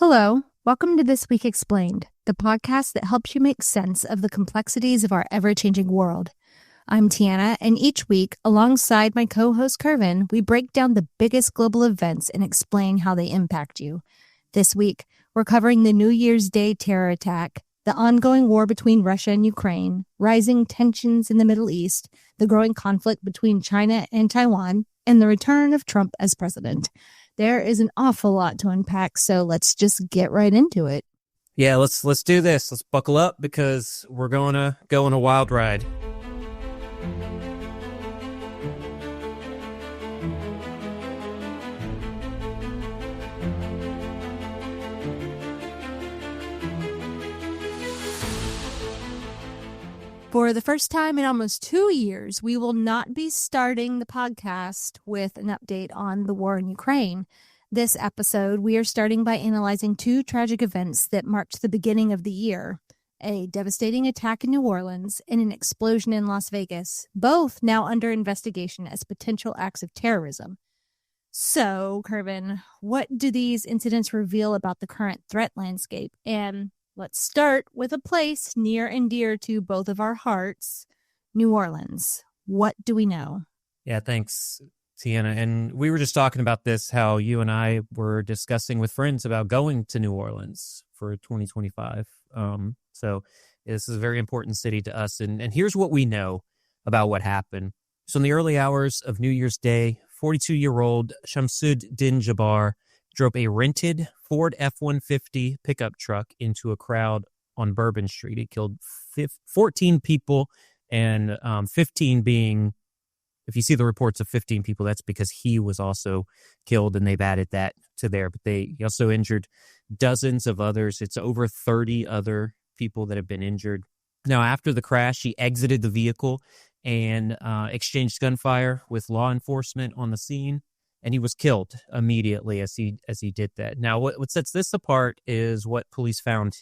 Hello, welcome to This Week Explained, the podcast that helps you make sense of the complexities of our ever-changing world. I'm Tiana, and each week, alongside my co-host Kervin, we break down the biggest global events and explain how they impact you. This week, we're covering the New Year's Day terror attack, the ongoing war between Russia and Ukraine, rising tensions in the Middle East, the growing conflict between China and Taiwan, and the return of Trump as president. There is an awful lot to unpack, so let's just get right into it. Yeah, let's do this. Let's buckle up because we're going to go on a wild ride. For the first time in almost 2 years, we will not be starting the podcast with an update on the war in Ukraine. This episode, we are starting by analyzing two tragic events that marked the beginning of the year: a devastating attack in New Orleans and an explosion in Las Vegas, both now under investigation as potential acts of terrorism. So, Kervin, what do these incidents reveal about the current threat landscape? And let's start with a place near and dear to both of our hearts, New Orleans. What do we know? Yeah, thanks, Tiana. And we were just talking about this, how you and I were discussing with friends about going to New Orleans for 2025. So this is a very important city to us. And here's what we know about what happened. So in the early hours of New Year's Day, 42-year-old Shamsud Din Jabbar drove a rented Ford F-150 pickup truck into a crowd on Bourbon Street. It killed 14 people, and 15 being, if you see the reports of 15 people, that's because he was also killed, and they've added that to there. But he also injured dozens of others. It's over 30 other people that have been injured. Now, after the crash, he exited the vehicle and exchanged gunfire with law enforcement on the scene. And he was killed immediately as he did that. Now, what sets this apart is what police found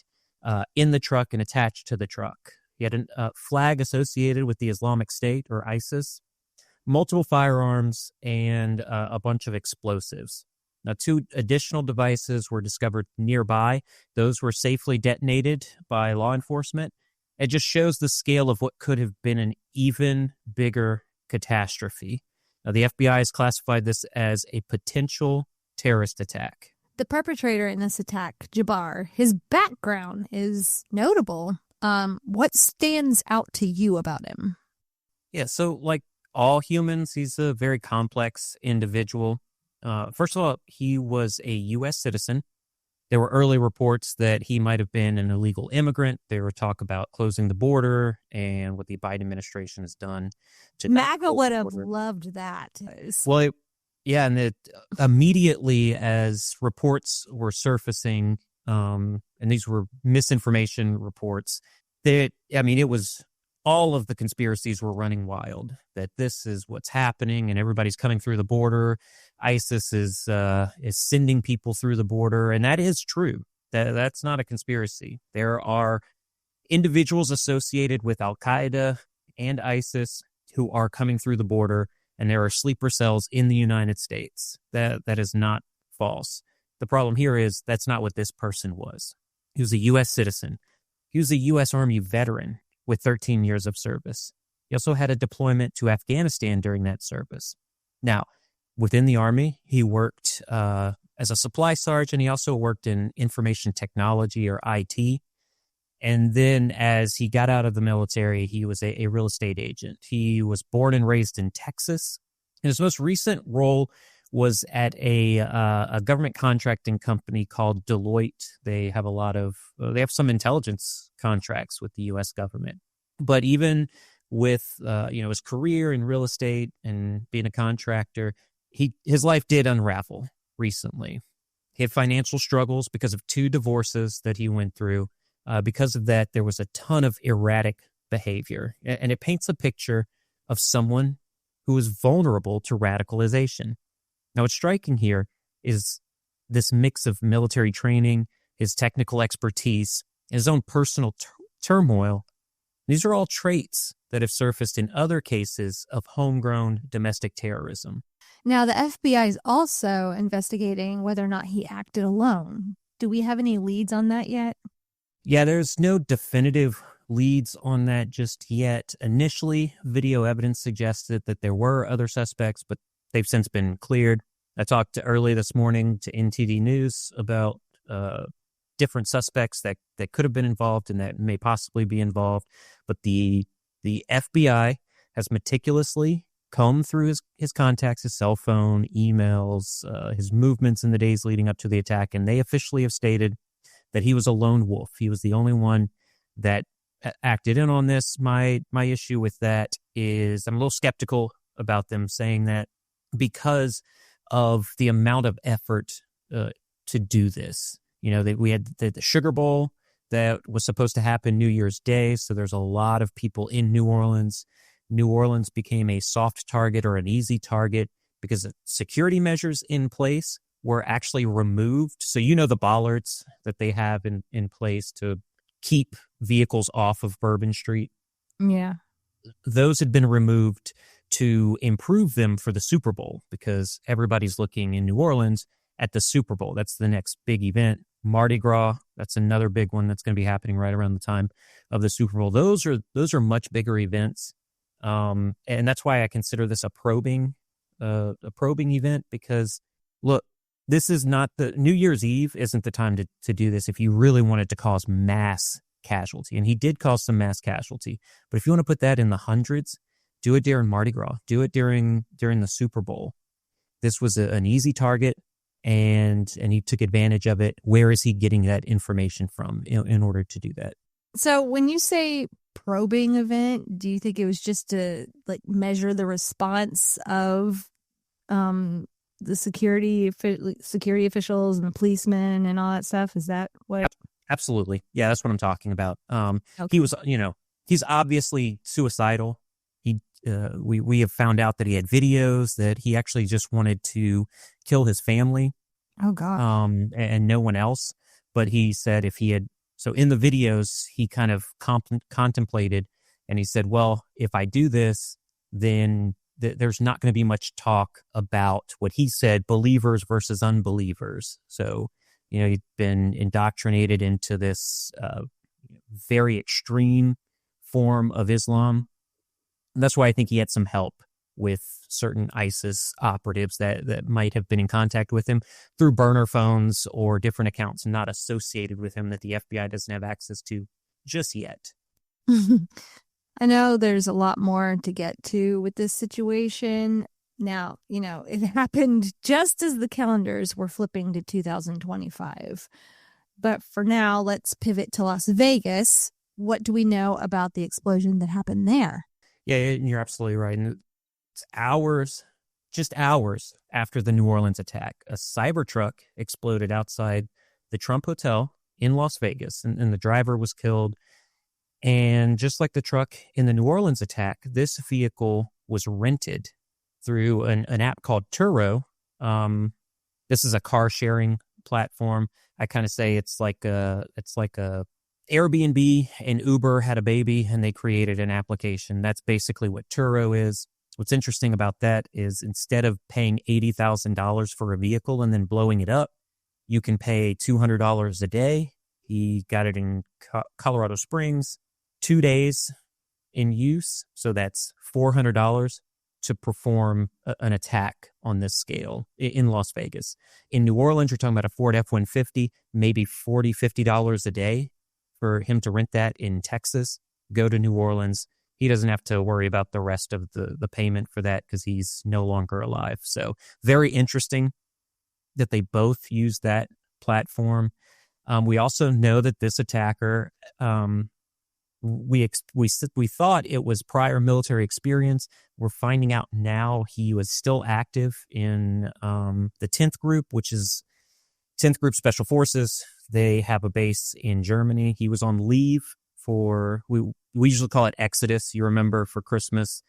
in the truck and attached to the truck. He had a flag associated with the Islamic State, or ISIS, multiple firearms, and a bunch of explosives. Now, two additional devices were discovered nearby. Those were safely detonated by law enforcement. It just shows the scale of what could have been an even bigger catastrophe. Now, the FBI has classified this as a potential terrorist attack. The perpetrator in this attack, Jabbar, his background is notable. What stands out to you about him? Yeah, so like all humans, he's a very complex individual. First of all, he was a U.S. citizen. There were early reports that he might have been an illegal immigrant. There were talk about closing the border and what the Biden administration has done. MAGA would have loved that. Well, and immediately as reports were surfacing, and these were misinformation reports, it was all of the conspiracies were running wild, that this is what's happening and everybody's coming through the border. ISIS is sending people through the border, and that is true. That's not a conspiracy. There are individuals associated with Al-Qaeda and ISIS who are coming through the border, and there are sleeper cells in the United States. That is not false. The problem here is that's not what this person was. He was a U.S. citizen. He was a U.S. Army veteran with 13 years of service. He also had a deployment to Afghanistan during that service. Now, within the Army, he worked as a supply sergeant. He also worked in information technology, or IT. And then as he got out of the military, he was a real estate agent. He was born and raised in Texas. And his most recent role was at a government contracting company called Deloitte. They have some intelligence contracts with the U.S. government. But even with his career in real estate and being a contractor, his life did unravel recently. He had financial struggles because of 2 divorces that he went through. Because of that, there was a ton of erratic behavior. And it paints a picture of someone who is vulnerable to radicalization. Now, what's striking here is this mix of military training, his technical expertise, his own personal turmoil. These are all traits that have surfaced in other cases of homegrown domestic terrorism. Now, the FBI is also investigating whether or not he acted alone. Do we have any leads on that yet? Yeah, there's no definitive leads on that just yet. Initially, video evidence suggested that there were other suspects, but they've since been cleared. I talked early this morning to NTD News about different suspects that could have been involved and that may possibly be involved. But the FBI has meticulously combed through his contacts, his cell phone, emails, his movements in the days leading up to the attack, and they officially have stated that he was a lone wolf. He was the only one that acted in on this. My issue with that is I'm a little skeptical about them saying that because of the amount of effort to do this. You know, we had the Sugar Bowl that was supposed to happen New Year's Day, so there's a lot of people in New Orleans. New Orleans became a soft target or an easy target because the security measures in place were actually removed. So you know the bollards that they have in place to keep vehicles off of Bourbon Street? Yeah. Those had been removed to improve them for the Super Bowl because everybody's looking in New Orleans at the Super Bowl. That's the next big event. Mardi Gras, that's another big one that's going to be happening right around the time of the Super Bowl. Those are much bigger events. And that's why I consider this a probing event because, look, this is not the New Year's Eve isn't the time to do this if you really wanted to cause mass casualty. And he did cause some mass casualty. But if you want to put that in the hundreds, do it during Mardi Gras. Do it during the Super Bowl. This was an easy target, and he took advantage of it. Where is he getting that information from in order to do that? So when you say probing event, do you think it was just to measure the response of the security officials and the policemen and all that stuff? Is that what? Absolutely. Yeah, that's what I'm talking about. Okay. He was, he's obviously suicidal. We have found out that he had videos that he actually just wanted to kill his family. Oh God. And no one else. But he said so in the videos, he kind of contemplated and he said, well, if I do this, then there's not going to be much talk about what he said, believers versus unbelievers. So, he'd been indoctrinated into this very extreme form of Islam. And that's why I think he had some help with certain ISIS operatives that might have been in contact with him through burner phones or different accounts not associated with him that the FBI doesn't have access to just yet. I know there's a lot more to get to with this situation. Now, it happened just as the calendars were flipping to 2025. But for now, let's pivot to Las Vegas. What do we know about the explosion that happened there? Yeah, you're absolutely right. And it's just hours after the New Orleans attack, a Cybertruck exploded outside the Trump Hotel in Las Vegas, and the driver was killed. And just like the truck in the New Orleans attack, this vehicle was rented through an app called Turo. This is a car sharing platform. I kind of say it's like a Airbnb and Uber had a baby and they created an application. That's basically what Turo is. What's interesting about that is instead of paying $80,000 for a vehicle and then blowing it up, you can pay $200 a day. He got it in Colorado Springs, 2 days in use. So that's $400 to perform an attack on this scale in Las Vegas. In New Orleans, you're talking about a Ford F-150, maybe $40, $50 a day for him to rent that. In Texas, go to New Orleans. He doesn't have to worry about the rest of the payment for that because he's no longer alive. So very interesting that they both use that platform. We also know that this attacker, we thought it was prior military experience. We're finding out now he was still active in the 10th Group, which is 10th Group Special Forces. They have a base in Germany. He was on leave for, we usually call it Exodus. You remember for Christmas,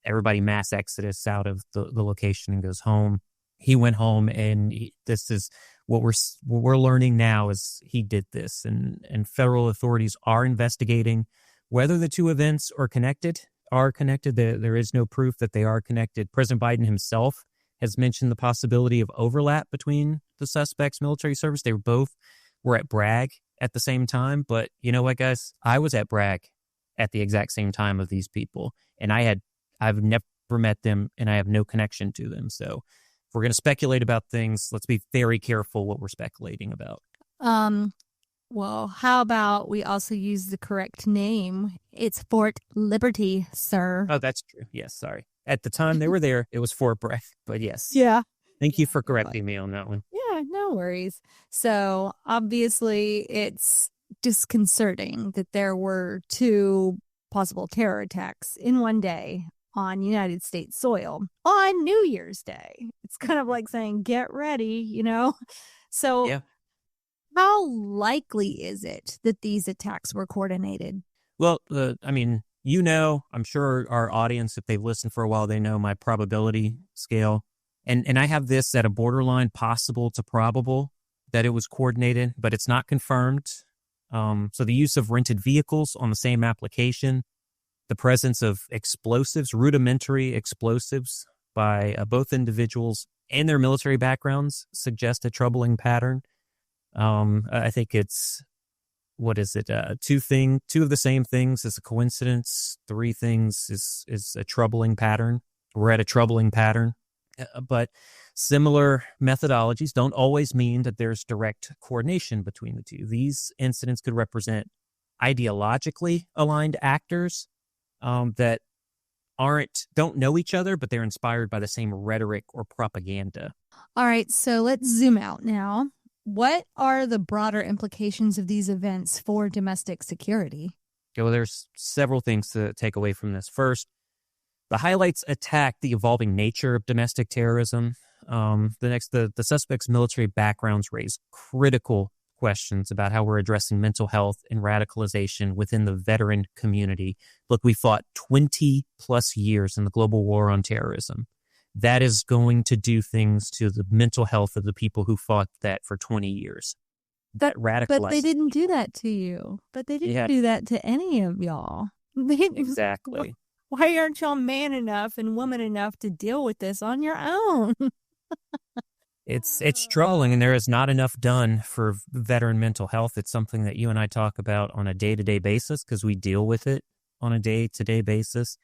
everybody mass exodus out of the location and goes home. He went home, and this is what we're learning now is he did this, and federal authorities are investigating whether the two events are connected. There is no proof that they are connected. President Biden himself has mentioned the possibility of overlap between the suspect's military service. They were at Bragg at the same time. But you know what, guys? I was at Bragg at the exact same time of these people, and I've never met them, and I have no connection to them. So if we're going to speculate about things, let's be very careful what we're speculating about. Well, how about we also use the correct name? It's Fort Liberty, sir. Oh, that's true. Yes, sorry. At the time they were there, it was Fort Bragg, but yes. Yeah. Thank you for correcting me on that one. Yeah, no worries. So obviously it's disconcerting that there were 2 possible terror attacks in one day on United States soil on New Year's Day. It's kind of like saying, get ready, you know? So Yeah. how likely is it that these attacks were coordinated? Well, I mean, I'm sure our audience, if they've listened for a while, they know my probability scale. And I have this at a borderline possible to probable that it was coordinated, but it's not confirmed. So the use of rented vehicles on the same application, the presence of explosives, rudimentary explosives by both individuals and their military backgrounds suggest a troubling pattern. I think it's, what is it? 2 of the same things is a coincidence. 3 things is a troubling pattern. We're at a troubling pattern. But similar methodologies don't always mean that there's direct coordination between the 2. These incidents could represent ideologically aligned actors that don't know each other, but they're inspired by the same rhetoric or propaganda. All right, so let's zoom out now. What are the broader implications of these events for domestic security? Well, there's several things to take away from this. First, the highlights attack the evolving nature of domestic terrorism. The suspect's military backgrounds raise critical questions about how we're addressing mental health and radicalization within the veteran community. Look, we fought 20 plus years in the global war on terrorism. That is going to do things to the mental health of the people who fought that for 20 years. That radicalized. But they didn't do that to you. But they didn't do that to any of y'all. Exactly. Why aren't y'all man enough and woman enough to deal with this on your own? It's troubling, and there is not enough done for veteran mental health. It's something that you and I talk about on a day-to-day basis because we deal with it on a day-to-day basis.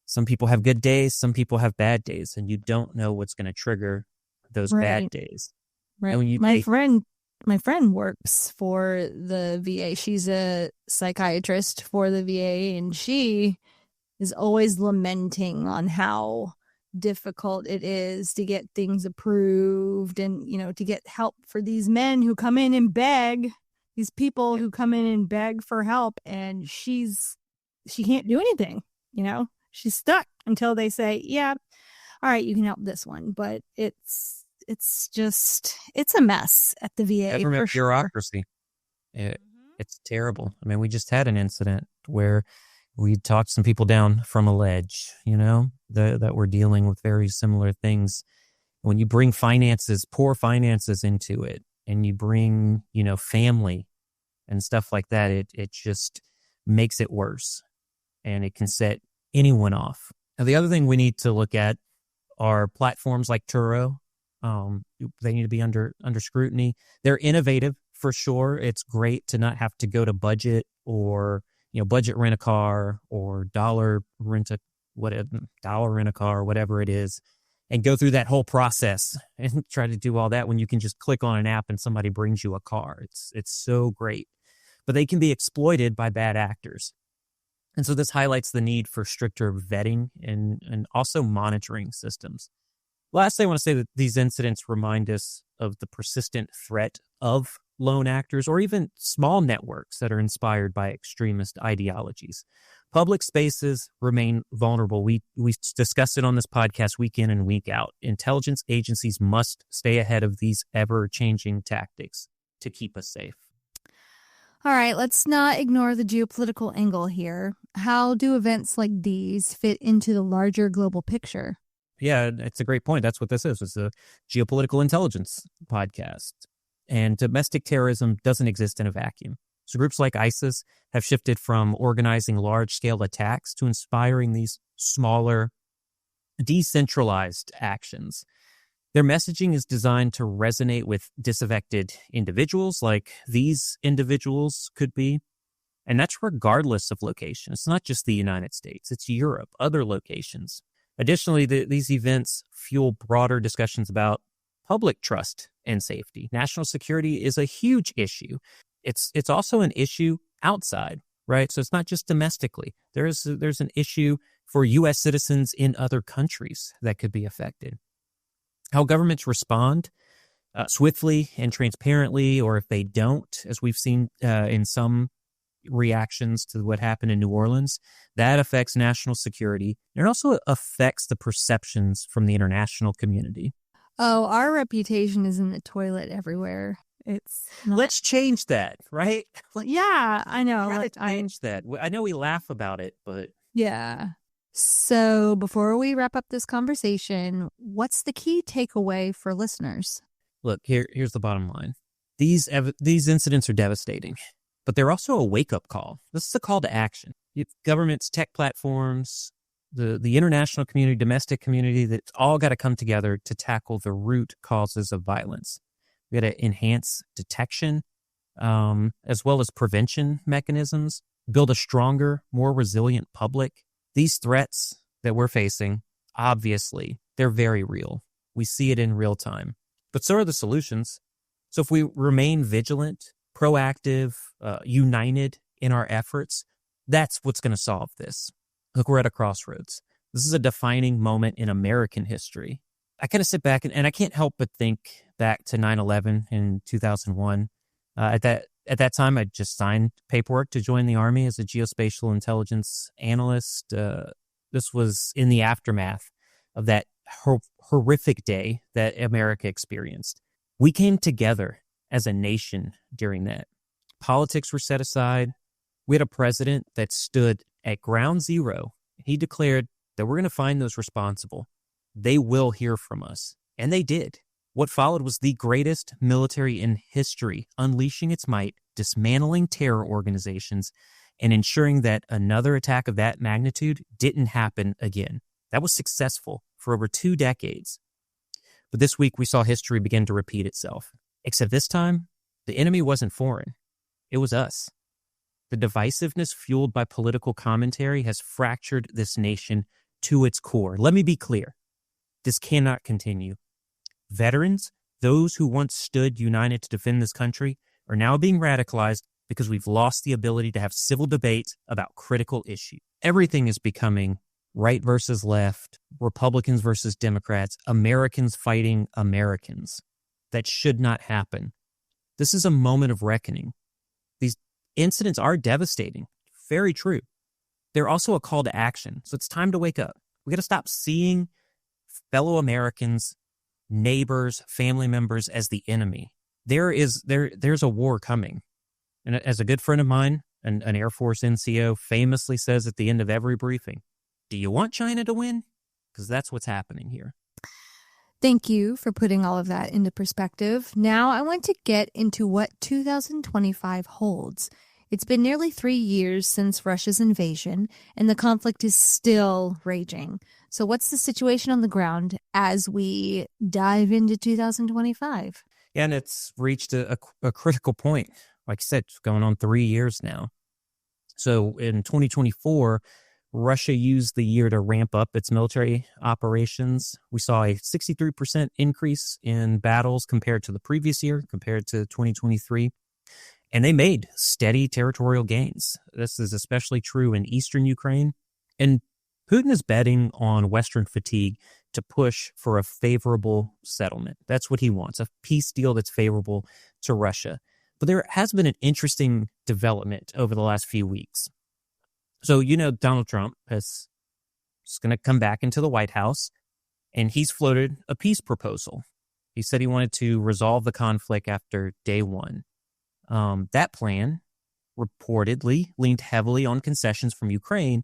Some people have good days, some people have bad days, and you don't know what's going to trigger those bad days. Right. And my friend works for the VA. She's a psychiatrist for the VA, and she is always lamenting on how difficult it is to get things approved and, to get help for these men who come in and beg, these people who come in and beg for help, and she can't do anything, she's stuck until they say, yeah, all right, you can help this one. But it's a mess at the VA. Government bureaucracy. It's terrible. I mean, we just had an incident where we talked some people down from a ledge, that were dealing with very similar things. When you bring poor finances into it, and you bring, family and stuff like that, it just makes it worse, and it can set anyone off. Now, the other thing we need to look at are platforms like Turo. They need to be under scrutiny. They're innovative for sure. It's great to not have to go to budget or budget rent a car or dollar rent a car, whatever it is, and go through that whole process and try to do all that when you can just click on an app and somebody brings you a car. It's so great, but they can be exploited by bad actors. And so this highlights the need for stricter vetting and also monitoring systems. Lastly, I want to say that these incidents remind us of the persistent threat of lone actors or even small networks that are inspired by extremist ideologies. Public spaces remain vulnerable. We discuss it on this podcast week in and week out. Intelligence agencies must stay ahead of these ever-changing tactics to keep us safe. All right, let's not ignore the geopolitical angle here. How do events like these fit into the larger global picture? Yeah, it's a great point. That's what this is. It's a geopolitical intelligence podcast. And domestic terrorism doesn't exist in a vacuum. So groups like ISIS have shifted from organizing large-scale attacks to inspiring these smaller, decentralized actions. Their messaging is designed to resonate with disaffected individuals like these individuals could be. And that's regardless of location. It's not just the United States, it's Europe, other locations. Additionally, these events fuel broader discussions about public trust and safety. National security is a huge issue. It's also an issue outside, right? So it's not just domestically. There's an issue for U.S. citizens in other countries that could be affected. How governments respond swiftly and transparently, or if they don't, as we've seen in some reactions to what happened in New Orleans, that affects national security. And it also affects the perceptions from the international community. Oh, our reputation is in the toilet everywhere. It's not... Let's change that, right? Yeah, I know. Let's change that. I know we laugh about it, but... Yeah. So before we wrap up this conversation, what's the key takeaway for listeners? Look, here's the bottom line. These incidents are devastating, but they're also a wake-up call. This is a call to action. Governments, tech platforms, the international community, domestic community, that's all got to come together to tackle the root causes of violence. We got to enhance detection as well as prevention mechanisms, build a stronger, more resilient public. These threats that we're facing, obviously, they're very real. We see it in real time. But so are the solutions. So if we remain vigilant, proactive, united in our efforts, that's what's going to solve this. Look, we're at a crossroads. This is a defining moment in American history. I kind of sit back and I can't help but think back to 9/11 in 2001. At that time, I just signed paperwork to join the Army as a geospatial intelligence analyst. This was in the aftermath of that horrific day that America experienced. We came together as a nation during that. Politics were set aside. We had a president that stood at ground zero. He declared that we're going to find those responsible. They will hear from us. And they did. What followed was the greatest military in history, unleashing its might, dismantling terror organizations, and ensuring that another attack of that magnitude didn't happen again. That was successful for over 2 decades. But this week we saw history begin to repeat itself. Except this time, the enemy wasn't foreign. It was us. The divisiveness fueled by political commentary has fractured this nation to its core. Let me be clear. This cannot continue. Veterans, those who once stood united to defend this country, are now being radicalized because we've lost the ability to have civil debate about critical issues. Everything is becoming right versus left, Republicans versus Democrats, Americans fighting Americans. That should not happen. This is a moment of reckoning. These incidents are devastating. Very true. They're also a call to action. So it's time to wake up. We got to stop seeing fellow Americans, neighbors, family members as the enemy. There's a war coming. And as a good friend of mine, an Air Force NCO, famously says at the end of every briefing, do you want China to win? Because that's what's happening here. Thank you for putting all of that into perspective. Now I want to get into what 2025 holds. It's been nearly 3 years since Russia's invasion, and the conflict is still raging. So what's the situation on the ground as we dive into 2025? Yeah, and it's reached a critical point. Like I said, it's going on 3 years now. So in 2024, Russia used the year to ramp up its military operations. We saw a 63% increase in battles compared to the previous year, compared to 2023. And they made steady territorial gains. This is especially true in eastern Ukraine. And Putin is betting on Western fatigue to push for a favorable settlement. That's what he wants, a peace deal that's favorable to Russia. But there has been an interesting development over the last few weeks. So, Donald Trump is going to come back into the White House, and he's floated a peace proposal. He said he wanted to resolve the conflict after day one. That plan reportedly leaned heavily on concessions from Ukraine,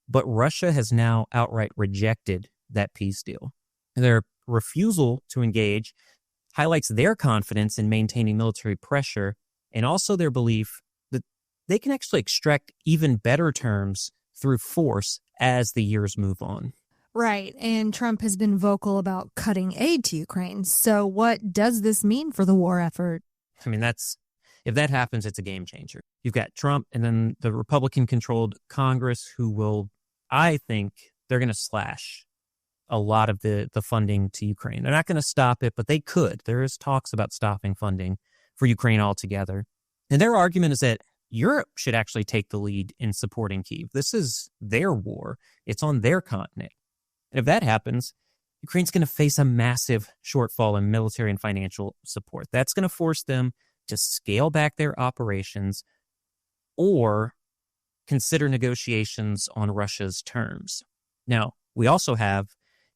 but Russia has now outright rejected that peace deal. Their refusal to engage highlights their confidence in maintaining military pressure and also their belief that they can actually extract even better terms through force as the years move on. Right. And Trump has been vocal about cutting aid to Ukraine. So what does this mean for the war effort? I mean, if that happens, it's a game changer. You've got Trump and then the Republican-controlled Congress who will, I think, they're going to slash a lot of the funding to Ukraine. They're not going to stop it, but they could. There is talks about stopping funding for Ukraine altogether. And their argument is that Europe should actually take the lead in supporting Kyiv. This is their war. It's on their continent. And if that happens, Ukraine's going to face a massive shortfall in military and financial support. That's going to force them to scale back their operations or consider negotiations on Russia's terms. Now, we also have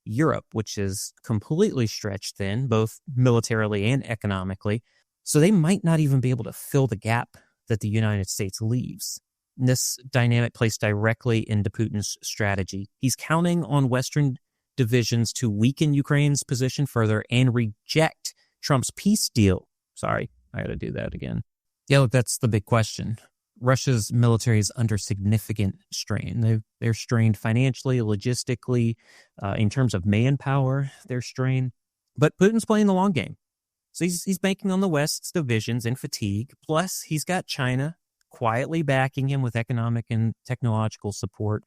Europe, which is completely stretched thin, both militarily and economically. So they might not even be able to fill the gap that the United States leaves. And this dynamic plays directly into Putin's strategy. He's counting on Western divisions to weaken Ukraine's position further and reject Trump's peace deal. Sorry, I got to do that again. Yeah, look, that's the big question. Russia's military is under significant strain. They're strained financially, logistically, in terms of manpower, they're strained. But Putin's playing the long game. So he's banking on the West's divisions and fatigue. Plus, he's got China quietly backing him with economic and technological support.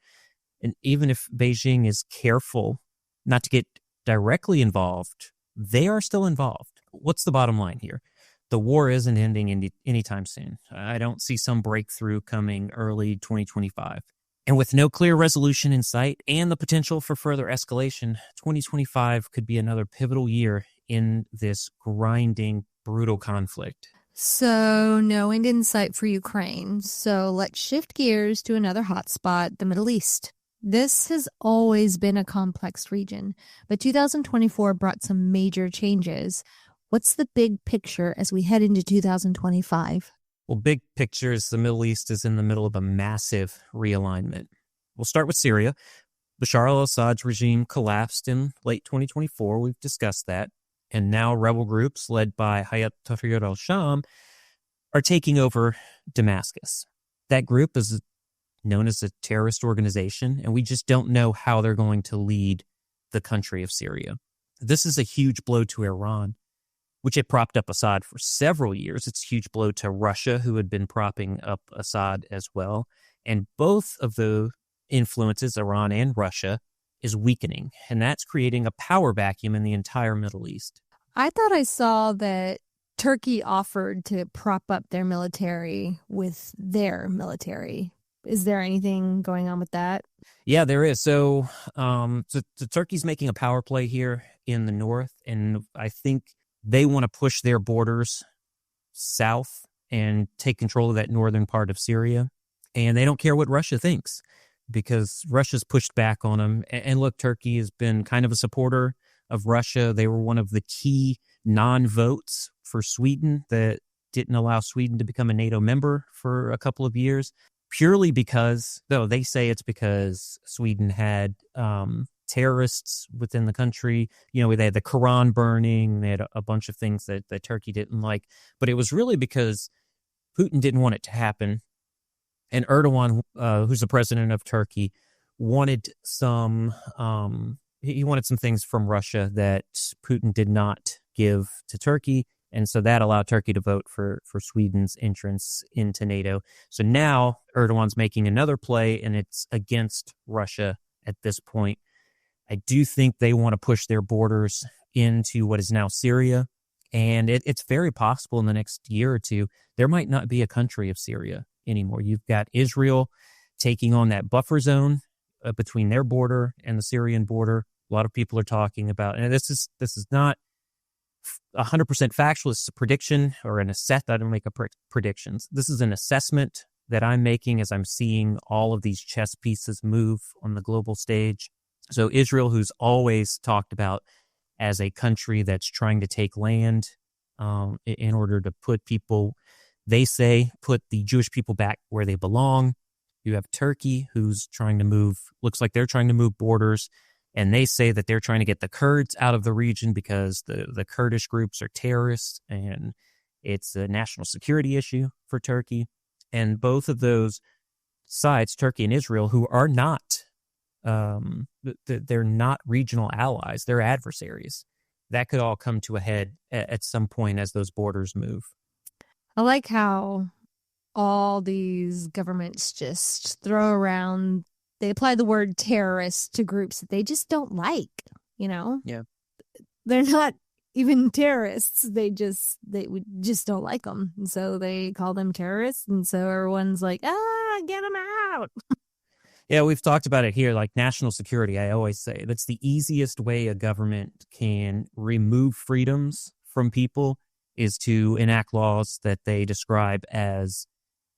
And even if Beijing is careful not to get directly involved, they are still involved. What's the bottom line here? The war isn't ending anytime soon. I don't see some breakthrough coming early 2025. And with no clear resolution in sight and the potential for further escalation, 2025 could be another pivotal year in this grinding, brutal conflict. So no end in sight for Ukraine. So let's shift gears to another hotspot, the Middle East. This has always been a complex region, but 2024 brought some major changes. What's the big picture as we head into 2025? Well, big picture is the Middle East is in the middle of a massive realignment. We'll start with Syria. Bashar al-Assad's regime collapsed in late 2024. We've discussed that. And now rebel groups led by Hayat Tahrir al-Sham are taking over Damascus. That group is known as a terrorist organization, and we just don't know how they're going to lead the country of Syria. This is a huge blow to Iran, which had propped up Assad for several years. It's a huge blow to Russia, who had been propping up Assad as well. And both of the influences, Iran and Russia, is weakening. And that's creating a power vacuum in the entire Middle East. I thought I saw that Turkey offered to prop up their military with their military. Is there anything going on with that? Yeah, there is. So Turkey's making a power play here in the north, and I think they want to push their borders south and take control of that northern part of Syria. And they don't care what Russia thinks because Russia's pushed back on them. And look, Turkey has been kind of a supporter of Russia. They were one of the key non-votes for Sweden that didn't allow Sweden to become a NATO member for a couple of years, purely because, though they say it's because Sweden had terrorists within the country. You know, they had the Quran burning, they had a bunch of things that Turkey didn't like, but it was really because Putin didn't want it to happen. And Erdogan, who's the president of Turkey, wanted some things from Russia that Putin did not give to Turkey. And so that allowed Turkey to vote for Sweden's entrance into NATO. So now Erdogan's making another play, and it's against Russia at this point. I do think they want to push their borders into what is now Syria. And it's very possible in the next year or two, there might not be a country of Syria anymore. You've got Israel taking on that buffer zone between their border and the Syrian border. A lot of people are talking about, and this is not 100% factual. It's a prediction or an assessment. I don't make predictions. This is an assessment that I'm making as I'm seeing all of these chess pieces move on the global stage. So Israel, who's always talked about as a country that's trying to take land in order to put people, they say, put the Jewish people back where they belong. You have Turkey, who's trying to move, looks like they're trying to move borders. And they say that they're trying to get the Kurds out of the region because the Kurdish groups are terrorists and it's a national security issue for Turkey. And both of those sides, Turkey and Israel, who are not they're not regional allies, they're adversaries. That could all come to a head at some point as those borders move. I like how all these governments just throw around, they apply the word terrorist to groups that they just don't like, you know? Yeah. They're not even terrorists. They just don't like them. And so they call them terrorists. And so everyone's like, get them out. Yeah, we've talked about it here, like national security. I always say that's the easiest way a government can remove freedoms from people is to enact laws that they describe as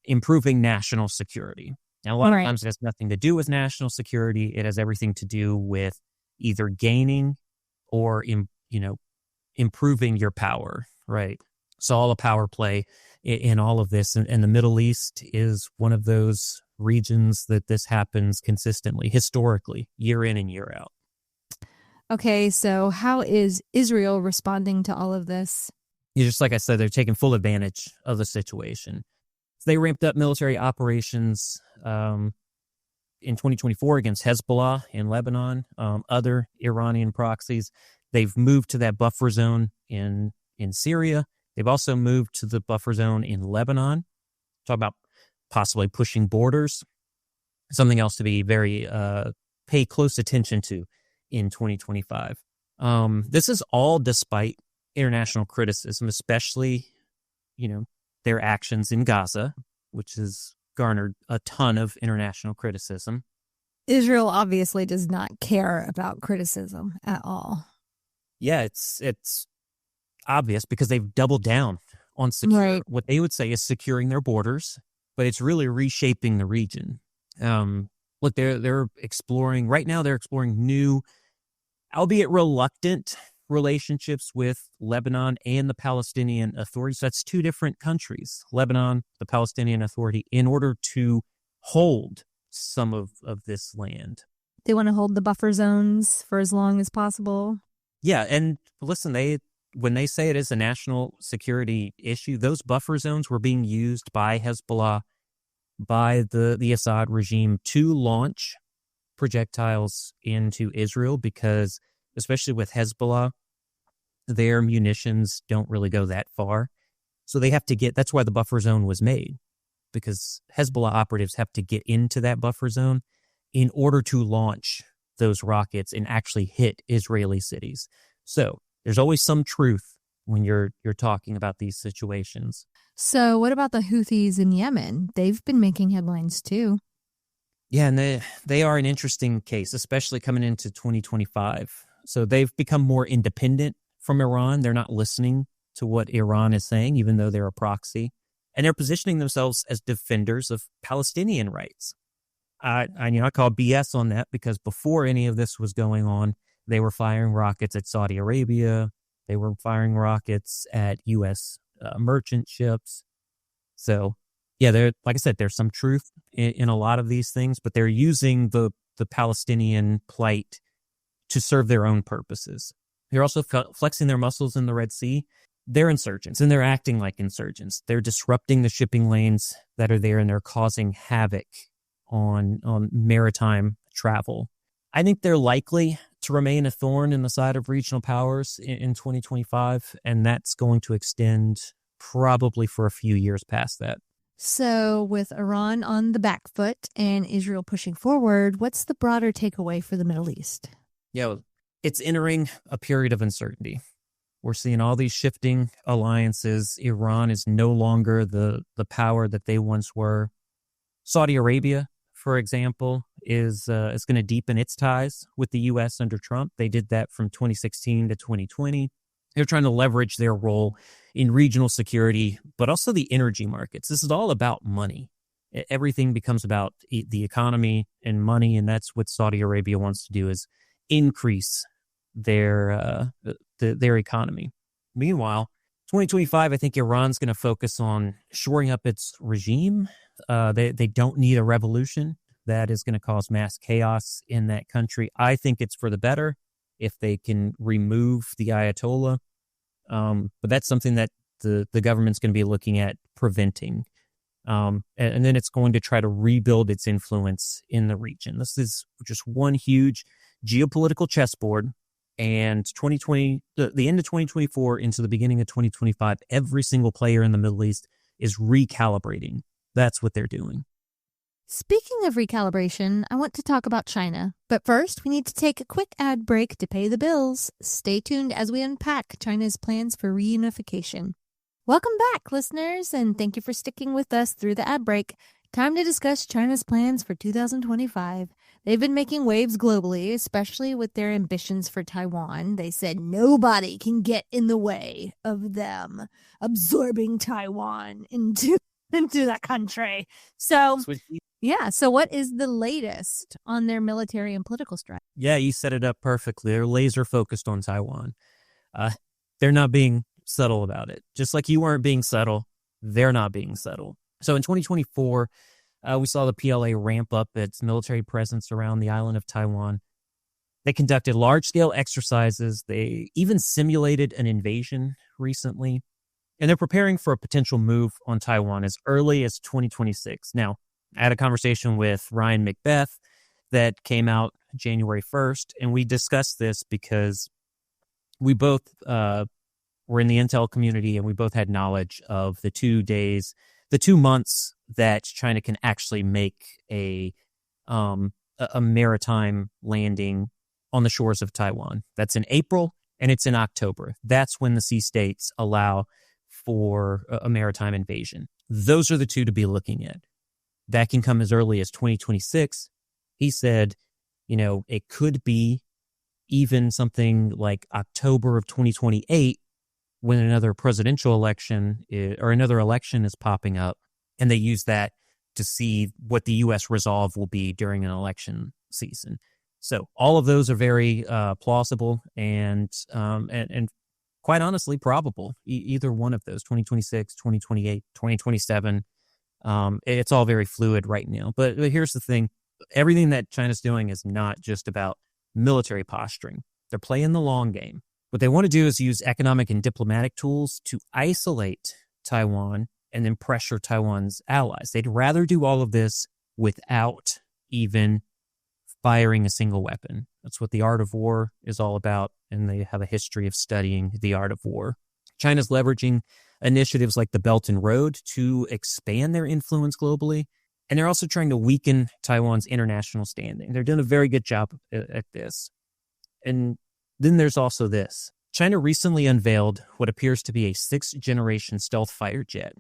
improving national security. Now, a lot of times it has nothing to do with national security. It has everything to do with either gaining or, improving your power, right? So all the power play in all of this. And the Middle East is one of those regions that this happens consistently, historically, year in and year out. Okay, so how is Israel responding to all of this? Just like I said, they're taking full advantage of the situation. They ramped up military operations in 2024 against Hezbollah in Lebanon, other Iranian proxies. They've moved to that buffer zone in Syria. They've also moved to the buffer zone in Lebanon. Talk about possibly pushing borders. Something else to be very pay close attention to in 2025. This is all despite international criticism, especially, their actions in Gaza, which has garnered a ton of international criticism. Israel obviously does not care about criticism at all. Yeah, it's obvious because they've doubled down on what they would say is securing their borders, but it's really reshaping the region. Look, they're exploring right now. They're exploring new, albeit reluctant, relationships with Lebanon and the Palestinian Authority. So that's two different countries, Lebanon, the Palestinian Authority, in order to hold some of this land. They want to hold the buffer zones for as long as possible. Yeah, and listen, when they say it is a national security issue, those buffer zones were being used by Hezbollah, by the Assad regime to launch projectiles into Israel because, especially with Hezbollah, their munitions don't really go that far. So they have to that's why the buffer zone was made, because Hezbollah operatives have to get into that buffer zone in order to launch those rockets and actually hit Israeli cities. So there's always some truth when you're talking about these situations. So what about the Houthis in Yemen? They've been making headlines too. Yeah, and they are an interesting case, especially coming into 2025. So they've become more independent from Iran. They're not listening to what Iran is saying, even though they're a proxy. And they're positioning themselves as defenders of Palestinian rights. I call BS on that because before any of this was going on, they were firing rockets at Saudi Arabia. They were firing rockets at U.S. Merchant ships. So, yeah, like I said, there's some truth in a lot of these things, but they're using the Palestinian plight to serve their own purposes. They're also flexing their muscles in the Red Sea. They're insurgents, and they're acting like insurgents. They're disrupting the shipping lanes that are there, and they're causing havoc on maritime travel. I think they're likely to remain a thorn in the side of regional powers in 2025, and that's going to extend probably for a few years past that. So with Iran on the back foot and Israel pushing forward, what's the broader takeaway for the Middle East? Yeah, well, it's entering a period of uncertainty. We're seeing all these shifting alliances. Iran is no longer the power that they once were. Saudi Arabia, for example, is going to deepen its ties with the U.S. under Trump. They did that from 2016 to 2020. They're trying to leverage their role in regional security, but also the energy markets. This is all about money. Everything becomes about the economy and money, and that's what Saudi Arabia wants to do, is increase their economy. Meanwhile, 2025, I think Iran's going to focus on shoring up its regime. They don't need a revolution that is going to cause mass chaos in that country. I think it's for the better if they can remove the Ayatollah. But that's something that the government's going to be looking at preventing. And then it's going to try to rebuild its influence in the region. This is just one huge geopolitical chessboard. And the end of 2024 into the beginning of 2025, every single player in the Middle East is recalibrating. That's what they're doing. Speaking of recalibration, I want to talk about China. But first, we need to take a quick ad break to pay the bills. Stay tuned as we unpack China's plans for reunification. Welcome back, listeners, and thank you for sticking with us through the ad break. Time to discuss China's plans for 2025. They've been making waves globally, especially with their ambitions for Taiwan. They said nobody can get in the way of them absorbing Taiwan into the country. So what is the latest on their military and political strategy? Yeah, you set it up perfectly. They're laser focused on Taiwan. They're not being subtle about it. Just like you weren't being subtle, they're not being subtle. So in 2024, we saw the PLA ramp up its military presence around the island of Taiwan. They conducted large-scale exercises. They even simulated an invasion recently. And they're preparing for a potential move on Taiwan as early as 2026. Now, I had a conversation with Ryan Macbeth that came out January 1st, and we discussed this because we both were in the intel community, and we both had knowledge of the 2 months that China can actually make a maritime landing on the shores of Taiwan. That's in April, and it's in October. That's when the sea states allow for a maritime invasion. Those are the two to be looking at. That can come as early as 2026. He said, it could be even something like October of 2028 when another presidential election or another election is popping up, and they use that to see what the U.S. resolve will be during an election season. So all of those are very plausible and quite honestly probable. Either one of those, 2026, 2028, 2027. It's all very fluid right now. But here's the thing. Everything that China's doing is not just about military posturing. They're playing the long game. What they want to do is use economic and diplomatic tools to isolate Taiwan and then pressure Taiwan's allies. They'd rather do all of this without even firing a single weapon. That's what the art of war is all about, and they have a history of studying the art of war. China's leveraging initiatives like the Belt and Road to expand their influence globally, and they're also trying to weaken Taiwan's international standing. They're doing a very good job at this. And then there's also this. China recently unveiled what appears to be a 6th-generation stealth fighter jet.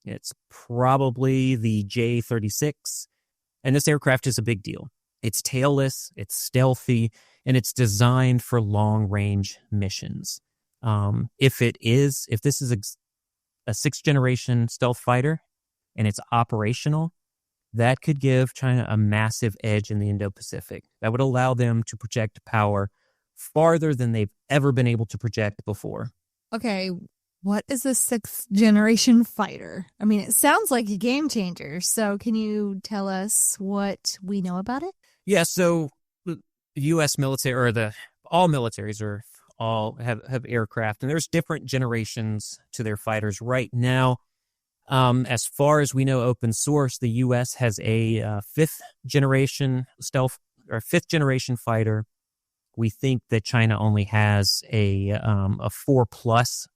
It's probably the J-36, and this aircraft is a big deal. It's tailless, it's stealthy, and it's designed for long-range missions. If this is a 6th-generation stealth fighter and it's operational, that could give China a massive edge in the Indo-Pacific. That would allow them to project power farther than they've ever been able to project before. Okay, what is a 6th-generation fighter? I mean, it sounds like a game changer. So can you tell us what we know about it? Yeah, so the U.S. military, or all militaries all have aircraft, and there's different generations to their fighters right now. As far as we know, open source, the U.S. has a 5th-generation stealth or 5th-generation fighter. We think that China only has a 4+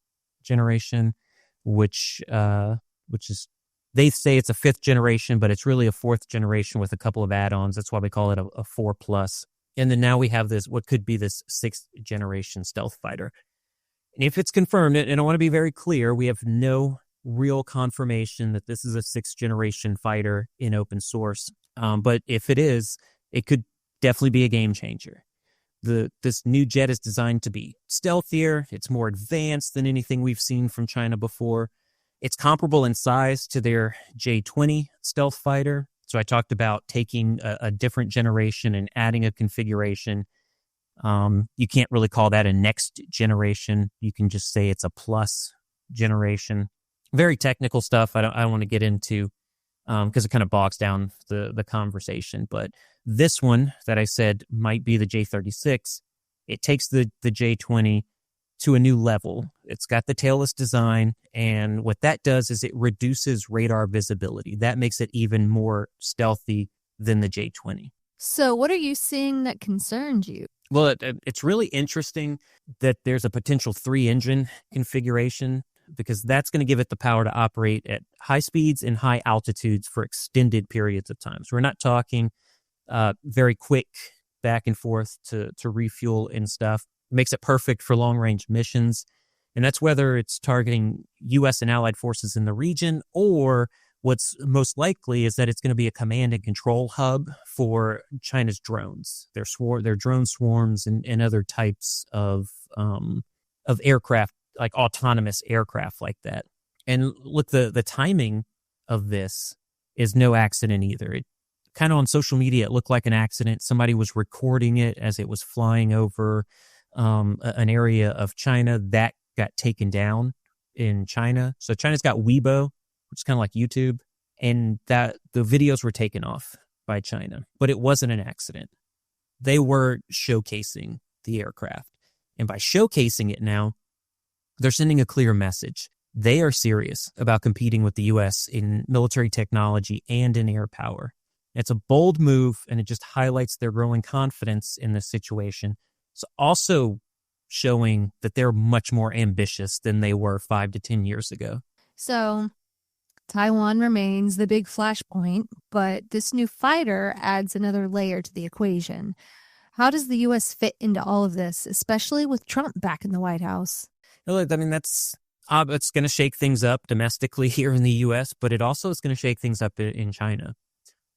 generation, which is, they say it's a 5th generation, but it's really a 4th generation with a couple of add-ons. That's why we call it a 4+. And then now we have this, what could be this 6th-generation stealth fighter. And if it's confirmed, and I want to be very clear, we have no real confirmation that this is a 6th-generation fighter in open source. But if it is, it could definitely be a game changer. This new jet is designed to be stealthier. It's more advanced than anything we've seen from China before. It's comparable in size to their J-20 stealth fighter. So I talked about taking a different generation and adding a configuration. You can't really call that a next generation. You can just say it's a plus generation. Very technical stuff I don't want to get into because it kind of bogs down the conversation. But this one that I said might be the J-36, it takes the J-20 to a new level. It's got the tailless design, and what that does is it reduces radar visibility. That makes it even more stealthy than the J-20. So, what are you seeing that concerns you? Well, it's really interesting that there's a potential 3-engine configuration because that's going to give it the power to operate at high speeds and high altitudes for extended periods of time. So we're not talking very quick back and forth to refuel and stuff. It makes it perfect for long-range missions. And that's whether it's targeting U.S. and allied forces in the region, or what's most likely is that it's going to be a command and control hub for China's drones, their drone swarms and other types of aircraft, like autonomous aircraft like that. And look, the timing of this is no accident either. It kind of on social media, it looked like an accident. Somebody was recording it as it was flying over an area of China that got taken down in China. So China's got Weibo, which is kind of like YouTube, and that the videos were taken off by China, but it wasn't an accident. They were showcasing the aircraft. And by showcasing it now, they're sending a clear message. They are serious about competing with the U.S. in military technology and in air power. It's a bold move, and it just highlights their growing confidence in this situation. It's also showing that they're much more ambitious than they were 5 to 10 years ago. So, Taiwan remains the big flashpoint, but this new fighter adds another layer to the equation. How does the U.S. fit into all of this, especially with Trump back in the White House? I mean, it's going to shake things up domestically here in the U.S., but it also is going to shake things up in China.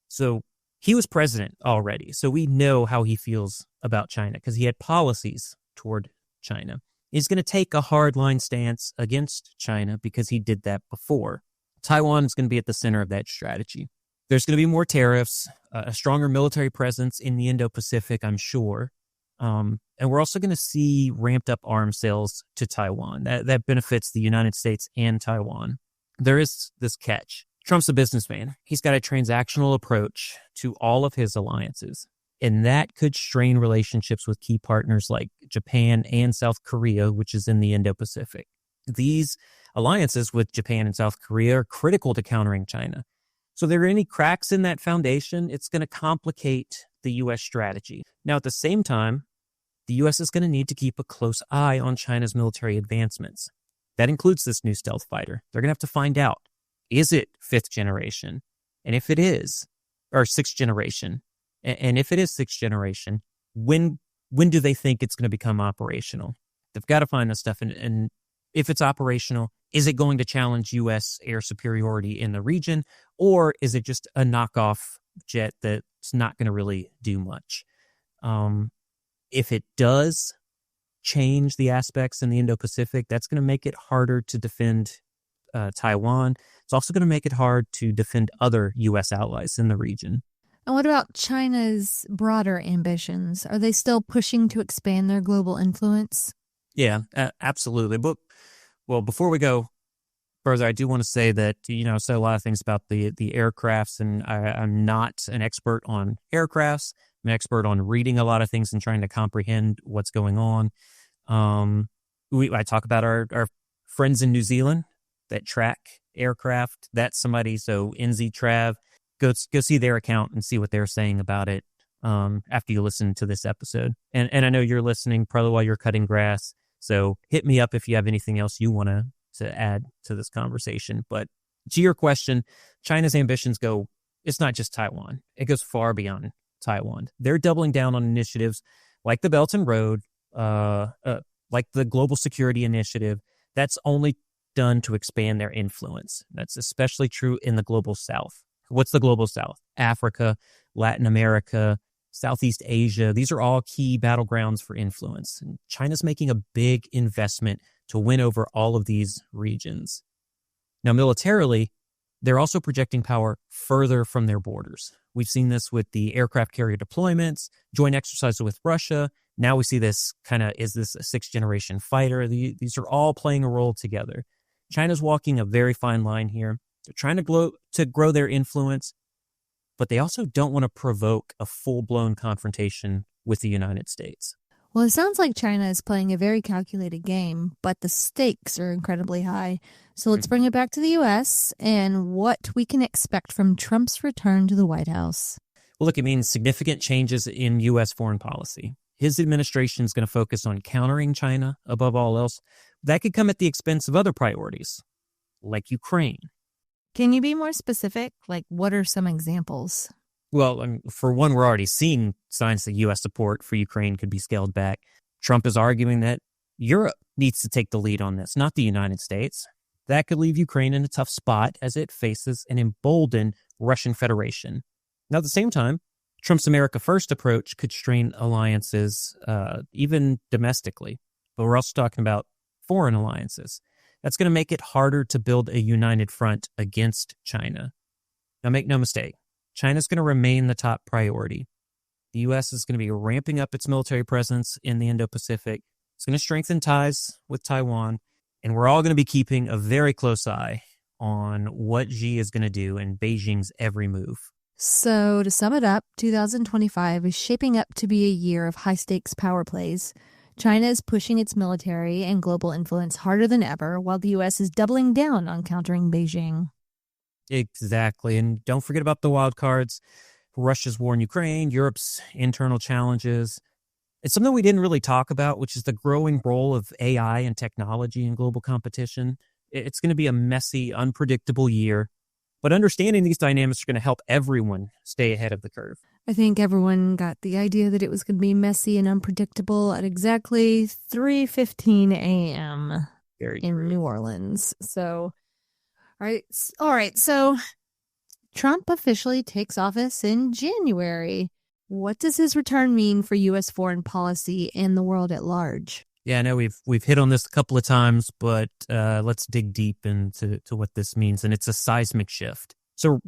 So he was president already, so we know how he feels about China because he had policies toward China. He's going to take a hardline stance against China because he did that before. Taiwan is going to be at the center of that strategy. There's going to be more tariffs, a stronger military presence in the Indo-Pacific, I'm sure. And we're also going to see ramped up arms sales to Taiwan. That benefits the United States and Taiwan. There is this catch. Trump's a businessman. He's got a transactional approach to all of his alliances, and that could strain relationships with key partners like Japan and South Korea, which is in the Indo-Pacific. These alliances with Japan and South Korea are critical to countering China. So if there are any cracks in that foundation, it's going to complicate the U.S. strategy. Now, at the same time, the U.S. is going to need to keep a close eye on China's military advancements. That includes this new stealth fighter. They're going to have to find out, is it 5th generation? And if it is, or 6th generation, and if it is 6th generation, when do they think it's going to become operational? They've got to find this stuff. And if it's operational, is it going to challenge U.S. air superiority in the region? Or is it just a knockoff jet that's not going to really do much? If it does change the aspects in the Indo-Pacific, that's going to make it harder to defend Taiwan. It's also going to make it hard to defend other U.S. allies in the region. And what about China's broader ambitions? Are they still pushing to expand their global influence? Yeah, absolutely. But, well, before we go further, I do want to say that, I said a lot of things about the aircrafts, and I'm not an expert on aircrafts. I'm an expert on reading a lot of things and trying to comprehend what's going on. I talk about our friends in New Zealand that track aircraft. That's somebody, so NZ Trav, go see their account and see what they're saying about it after you listen to this episode. And I know you're listening probably while you're cutting grass, so hit me up if you have anything else you want to add to this conversation. But to your question, China's ambitions go, it's not just Taiwan. It goes far beyond Taiwan. They're doubling down on initiatives like the Belt and Road, like the Global Security Initiative. That's only done to expand their influence. That's especially true in the Global South. What's the Global South? Africa, Latin America, Southeast Asia. These are all key battlegrounds for influence. And China's making a big investment to win over all of these regions. Now, militarily, they're also projecting power further from their borders. We've seen this with the aircraft carrier deployments, joint exercises with Russia. Now we see this is this a 6th generation fighter? These are all playing a role together. China's walking a very fine line here. They're trying to grow their influence, but they also don't want to provoke a full-blown confrontation with the United States. Well, it sounds like China is playing a very calculated game, but the stakes are incredibly high. So let's bring it back to the U.S. and what we can expect from Trump's return to the White House. Well, look, it means significant changes in U.S. foreign policy. His administration is going to focus on countering China above all else. That could come at the expense of other priorities, like Ukraine. Can you be more specific? Like, what are some examples? Well, for one, we're already seeing signs that U.S. support for Ukraine could be scaled back. Trump is arguing that Europe needs to take the lead on this, not the United States. That could leave Ukraine in a tough spot as it faces an emboldened Russian Federation. Now, at the same time, Trump's America First approach could strain alliances, even domestically. But we're also talking about foreign alliances. That's going to make it harder to build a united front against China. Now, make no mistake, China's going to remain the top priority. The U.S. is going to be ramping up its military presence in the Indo-Pacific. It's going to strengthen ties with Taiwan. And we're all going to be keeping a very close eye on what Xi is going to do in Beijing's every move. So, to sum it up, 2025 is shaping up to be a year of high-stakes power plays. China is pushing its military and global influence harder than ever, while the U.S. is doubling down on countering Beijing. Exactly. And don't forget about the wild cards. Russia's war in Ukraine, Europe's internal challenges. It's something we didn't really talk about, which is the growing role of AI and technology in global competition. It's going to be a messy, unpredictable year. But understanding these dynamics are going to help everyone stay ahead of the curve. I think everyone got the idea that it was going to be messy and unpredictable at exactly 3:15 a.m. in New Orleans. So, all right. So, Trump officially takes office in January. What does his return mean for U.S. foreign policy and the world at large? Yeah, I know we've hit on this a couple of times, but let's dig deep into what this means. And it's a seismic shift. So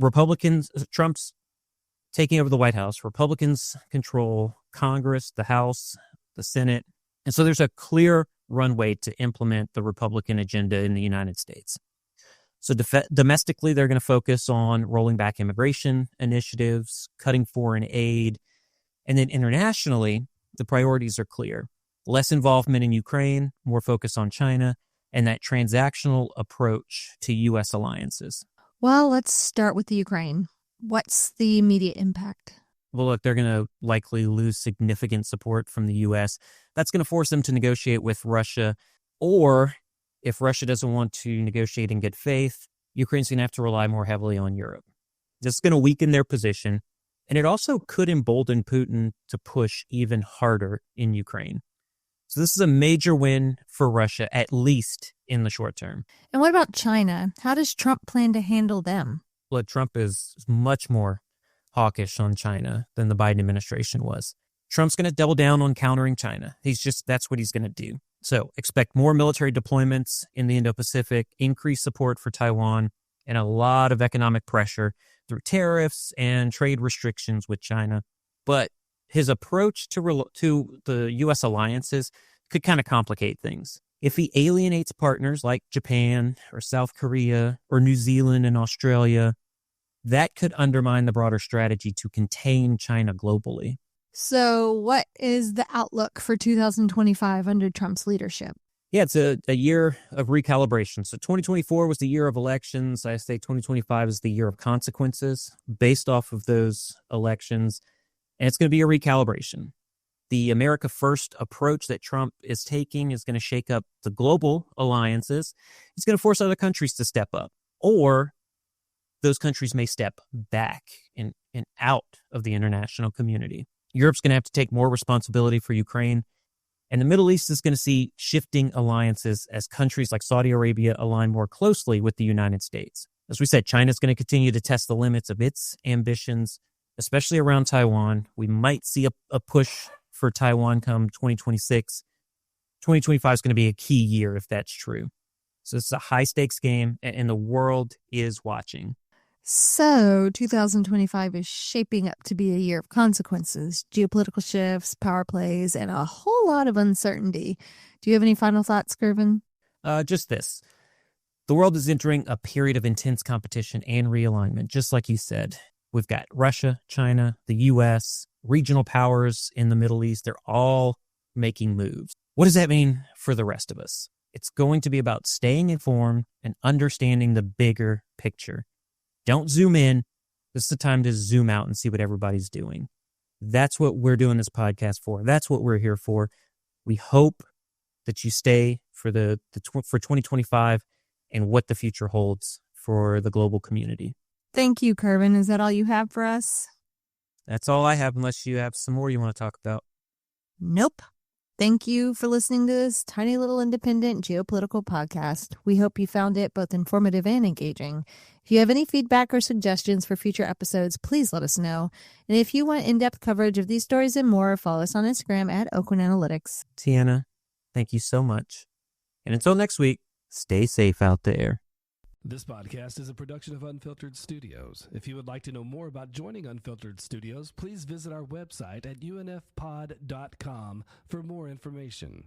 Trump's taking over the White House. Republicans control Congress, the House, the Senate. And so there's a clear runway to implement the Republican agenda in the United States. So domestically, they're going to focus on rolling back immigration initiatives, cutting foreign aid. And then internationally, the priorities are clear. Less involvement in Ukraine, more focus on China, and that transactional approach to U.S. alliances. Well, let's start with the Ukraine. What's the immediate impact? Well, look, they're going to likely lose significant support from the U.S. That's going to force them to negotiate with Russia. Or if Russia doesn't want to negotiate in good faith, Ukraine's going to have to rely more heavily on Europe. This is going to weaken their position. And it also could embolden Putin to push even harder in Ukraine. So this is a major win for Russia, at least in the short term. And what about China? How does Trump plan to handle them? Well, Trump is much more hawkish on China than the Biden administration was. Trump's going to double down on countering China. That's what he's going to do. So expect more military deployments in the Indo-Pacific, increased support for Taiwan, and a lot of economic pressure through tariffs and trade restrictions with China. But his approach to the U.S. alliances could kind of complicate things. If he alienates partners like Japan or South Korea or New Zealand and Australia, that could undermine the broader strategy to contain China globally. So what is the outlook for 2025 under Trump's leadership? Yeah, it's a year of recalibration. So 2024 was the year of elections. I say 2025 is the year of consequences based off of those elections. And it's going to be a recalibration. The America First approach that Trump is taking is going to shake up the global alliances. It's going to force other countries to step up, or those countries may step back and out of the international community. Europe's going to have to take more responsibility for Ukraine. And the Middle East is going to see shifting alliances as countries like Saudi Arabia align more closely with the United States. As we said, China's going to continue to test the limits of its ambitions, especially around Taiwan. We might see a push for Taiwan come 2026. 2025 is going to be a key year if that's true. So it's a high-stakes game, and the world is watching. So 2025 is shaping up to be a year of consequences, geopolitical shifts, power plays, and a whole lot of uncertainty. Do you have any final thoughts, Gervin? Just this. The world is entering a period of intense competition and realignment, just like you said. We've got Russia, China, the U.S., regional powers in the Middle East. They're all making moves. What does that mean for the rest of us? It's going to be about staying informed and understanding the bigger picture. Don't zoom in, This is the time to zoom out and see what everybody's doing. That's what we're doing this podcast for. That's what we're here for. We hope that you stay for for 2025 and what the future holds for the global community. Thank you, Kervin. Is that all you have for us? That's all I have, unless you have some more you want to talk about. Nope. Thank you for listening to this tiny little independent geopolitical podcast. We hope you found it both informative and engaging. If you have any feedback or suggestions for future episodes, please let us know. And if you want in-depth coverage of these stories and more, follow us on Instagram at Oakland Analytics. Tiana, thank you so much. And until next week, stay safe out there. This podcast is a production of Unfiltered Studios. If you would like to know more about joining Unfiltered Studios, please visit our website at unfpod.com for more information.